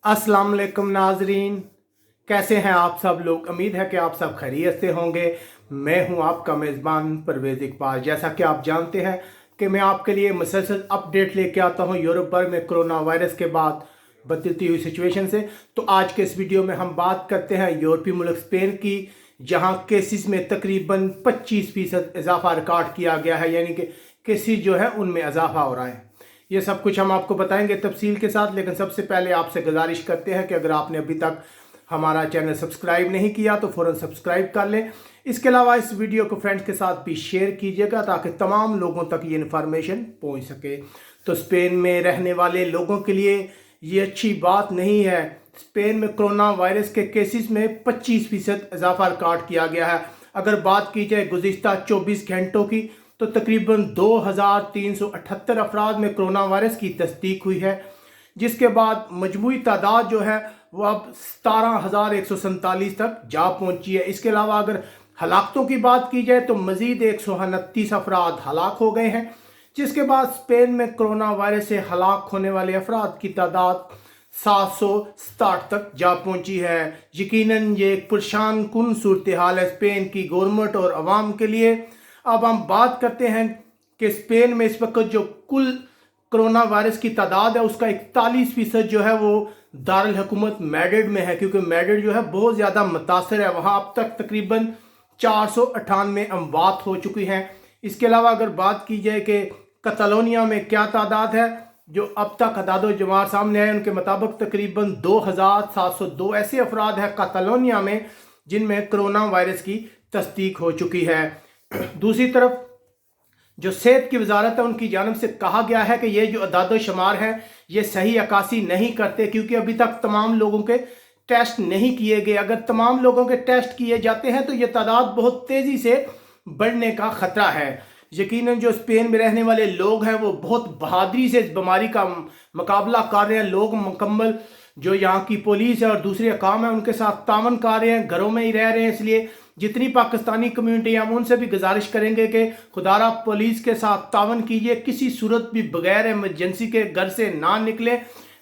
अस्सलाम वालेकुम नाजरीन, कैसे हैं आप सब लोग। उम्मीद है कि आप सब खैरियत से होंगे। मैं हूं आपका मेज़बान परवेज़ इकबाल। जैसा कि आप जानते हैं कि मैं आपके लिए मुसलसल अपडेट लेके आता हूं यूरोप भर में कोरोना वायरस के बाद बदलती हुई सिचुएशन से। तो आज के इस वीडियो में हम बात करते हैं यूरोपीय मुल्क स्पेन की, जहां केसेस में तकरीबन 25% इजाफा रिकॉर्ड किया गया है, यानी कि केसेस जो है उनमें इजाफा हो रहा है। ये सब कुछ हम आपको बताएंगे तफसील के साथ, लेकिन सबसे पहले आपसे गुजारिश करते हैं कि अगर आपने अभी तक हमारा चैनल सब्सक्राइब नहीं किया तो फ़ौरन सब्सक्राइब कर लें। इसके अलावा इस वीडियो को फ्रेंड्स के साथ भी शेयर कीजिएगा ताकि तमाम लोगों तक ये इन्फॉर्मेशन पहुंच सके। तो स्पेन में रहने वाले लोगों के लिए ये अच्छी बात नहीं है। स्पेन में कोरोना वायरस के केसेस में 25% इजाफा रिकॉर्ड किया गया है। अगर बात की जाए गुज़िश्ता 24 घंटों की तो तकरीबन 2378 अफराद में कोरोना वायरस की तस्दीक हुई है, जिसके बाद मजमूई तादाद जो है वो अब 17,147 तक जा पहुंची है। इसके अलावा अगर हलाकतों की बात की जाए तो मजीद 129 अफराद हलाक हो गए हैं, जिसके बाद स्पेन में कोरोना वायरस से हलाक होने वाले अफराद की तादाद 760 तक जा पहुंची है। यकीनन ये एक परेशान कुन सूरत हाल है स्पेन की गवर्नमेंट और अवाम के लिए। अब हम बात करते हैं कि स्पेन में इस वक्त जो कुल कोरोना वायरस की तादाद है उसका 41% जो है वो दारुल हुकूमत मैड्रिड में है, क्योंकि मैड्रिड जो है बहुत ज़्यादा मुतासर है। वहाँ अब तक तकरीबन 498 अमवात हो चुकी हैं। इसके अलावा अगर बात की जाए कि कतालोनिया में क्या तादाद है, जो अब तक अदाद जमात सामने आए उनके मुताबिक तकरीबन 2702 ऐसे अफराद हैं कतालोनिया में जिनमें कोरोना वायरस की तस्दीक हो चुकी है। दूसरी तरफ जो सेहत की वजारत है उनकी जानब से कहा गया है कि ये जो अदाद शुमार है ये सही अक्कासी नहीं करते, क्योंकि अभी तक तमाम लोगों के टेस्ट नहीं किए गए। अगर तमाम लोगों के टेस्ट किए जाते हैं तो ये तादाद बहुत तेज़ी से बढ़ने का ख़तरा है। यकीनन जो स्पेन में रहने वाले लोग हैं वो बहुत बहादुरी से इस बीमारी का मुकाबला कर रहे हैं। लोग मुकम्मल जो यहाँ की पुलिस है और दूसरे अकाम है उनके साथ तावन कर रहे हैं, घरों में ही रह रहे हैं। इसलिए जितनी पाकिस्तानी कम्युनिटी है हम उनसे भी गुजारिश करेंगे कि खुदारा पुलिस के साथ तावन कीजिए, किसी सूरत भी बगैर इमरजेंसी के घर से ना निकले।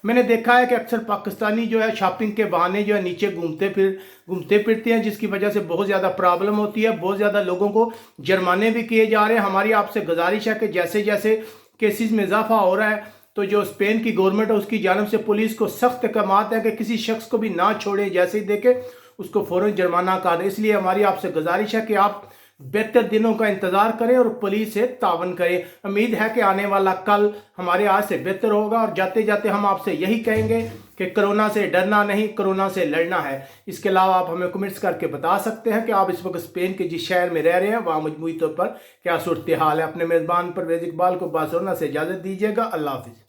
मैंने देखा है कि अक्सर पाकिस्तानी जो है शॉपिंग के बहाने जो है नीचे घूमते फिरते हैं, जिसकी वजह से बहुत ज़्यादा प्रॉब्लम होती है। बहुत ज़्यादा लोगों को जुर्माने भी किए जा रहे हैं। हमारी आपसे गुजारिश है कि जैसे जैसे केसेस में इजाफा हो रहा है तो जो स्पेन की गवर्नमेंट है उसकी जानब से पुलिस को सख्त अहकामात है कि किसी शख्स को भी ना छोड़े, जैसे ही देखे उसको फ़ौरन जुर्माना कर दें। इसलिए हमारी आपसे गुजारिश है कि आप बेहतर दिनों का इंतज़ार करें और पुलिस से तावन करें। उम्मीद है कि आने वाला कल हमारे आज से बेहतर होगा। और जाते जाते हम आपसे यही कहेंगे कि कोरोना से डरना नहीं, कोरोना से लड़ना है। इसके अलावा आप हमें कमेंट्स करके बता सकते हैं कि आप इस वक्त स्पेन के जिस शहर में रह रहे हैं वहाँ मजमूई तौर पर क्या सूरत हाल है। अपने मेज़बान परवेज़ इकबाल को बासुरना से इजाज़त दीजिएगा। अल्लाह हाफिज़।